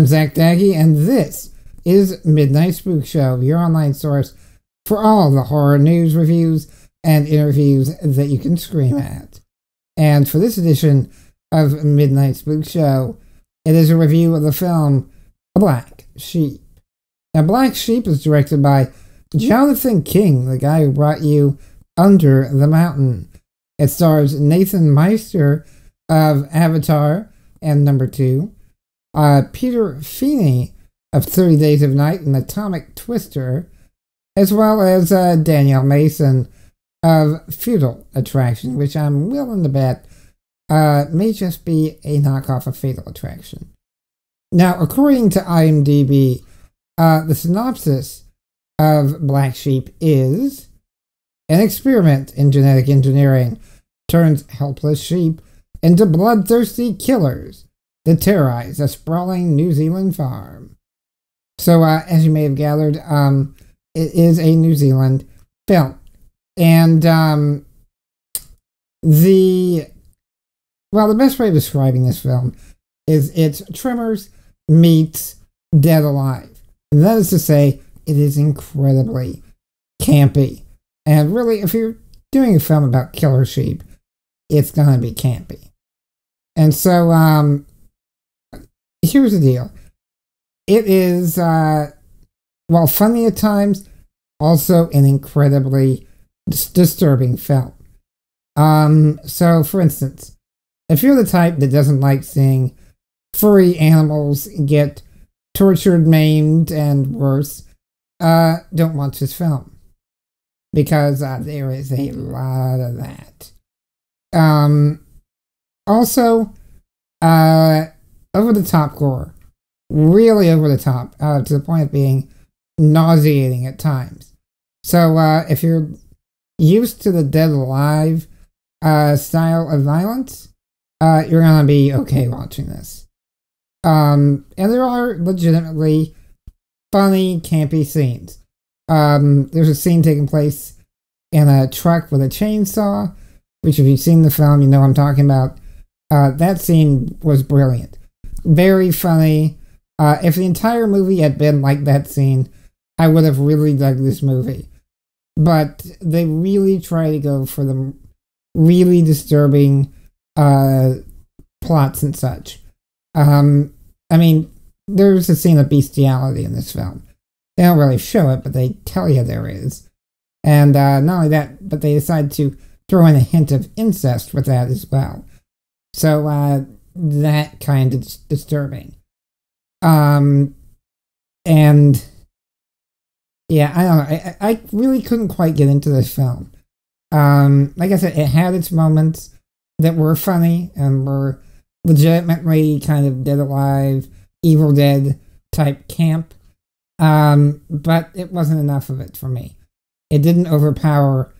I'm Zach Daggy, and this is Midnight Spook Show, your online source for all the horror news, reviews, and interviews that you can scream at. And for this edition of Midnight Spook Show, it is a review of the film Black Sheep. Now, Black Sheep is directed by Jonathan King, the guy who brought you Under the Mountain. It stars Nathan Meister of Avatar and Number 2, Peter Feeney of 30 Days of Night and Atomic Twister, as well as Danielle Mason of Feudal Attraction, which I'm willing to bet may just be a knockoff of Fatal Attraction. Now, according to IMDb, the synopsis of Black Sheep is: an experiment in genetic engineering turns helpless sheep into bloodthirsty killers that terrorize a sprawling New Zealand farm. So, as you may have gathered, it is a New Zealand film. And the best way of describing this film is it's Tremors meets Dead Alive. And that is to say, it is incredibly campy. And really, if you're doing a film about killer sheep, it's gonna be campy. And so, here's the deal. It is, while funny at times, also an incredibly disturbing film. So, for instance, if you're the type that doesn't like seeing furry animals get tortured, maimed, and worse, don't watch this film. Because there is a lot of that. Also, over-the-top gore. Really over-the-top, to the point of being nauseating at times. So, if you're used to the Dead Alive style of violence, you're gonna be okay watching this. And there are legitimately funny, campy scenes. There's a scene taking place in a truck with a chainsaw, which if you've seen the film, you know what I'm talking about. That scene was brilliant. Very funny. If the entire movie had been like that scene, I would have really dug this movie. But they really try to go for the really disturbing plots and such. I mean, there's a scene of bestiality in this film. They don't really show it, but they tell you there is. And not only that, but they decide to throw in a hint of incest with that as well. So that kind of disturbing. And yeah, I don't know. I really couldn't quite get into this film. Like I said, it had its moments that were funny and were legitimately kind of Dead Alive, Evil Dead type camp. But it wasn't enough of it for me. It didn't overpower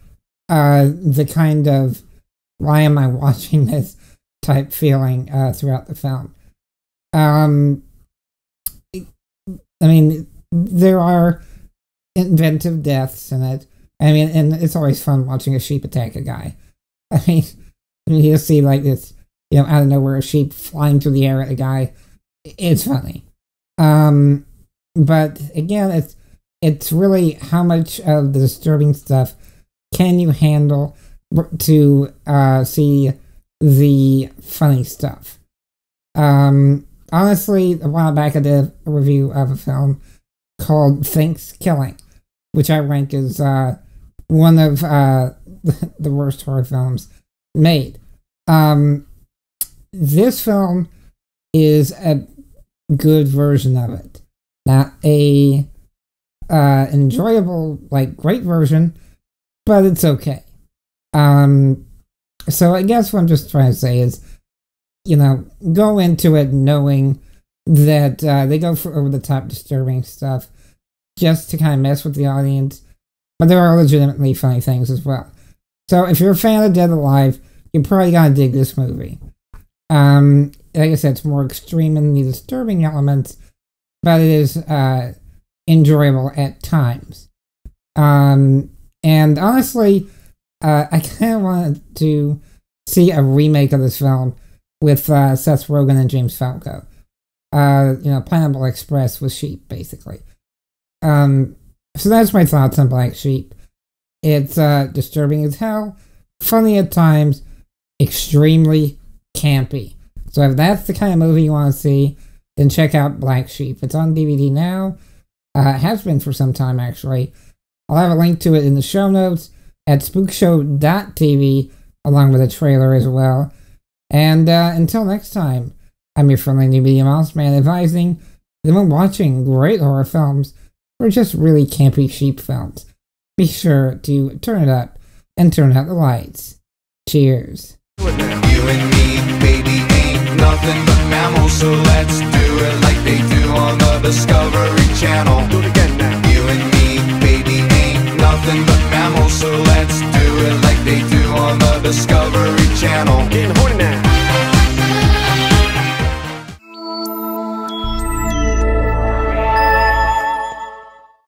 the kind of why am I watching this type feeling throughout the film. I mean, there are inventive deaths in it. I mean, and it's always fun watching a sheep attack a guy. I mean, you'll see like this, out of nowhere, a sheep flying through the air at a guy. It's funny. But again, it's really how much of the disturbing stuff can you handle to see the funny stuff. Honestly, a while back I did a review of a film called Thanksgiving, which I rank as one of the worst horror films made. This film is a good version of it. Not a enjoyable, great version, but it's okay. So I guess what I'm just trying to say is, go into it knowing that they go for over-the-top disturbing stuff just to kind of mess with the audience, but there are legitimately funny things as well. So if you're a fan of Dead Alive, you're probably gonna dig this movie. Like I said, it's more extreme in the disturbing elements, but it is enjoyable at times. And honestly, I kind of wanted to see a remake of this film with Seth Rogen and James Falco. Pineapple Express with sheep, basically. So that's my thoughts on Black Sheep. It's disturbing as hell, funny at times, extremely campy. So if that's the kind of movie you want to see, then check out Black Sheep. It's on DVD now. It has been for some time, actually. I'll have a link to it in the show notes at spookshow.tv, along with a trailer as well. And until next time, I'm your friendly new media mouse man advising that when watching great horror films or just really campy sheep films, be sure to turn it up and turn out the lights. Cheers. You and me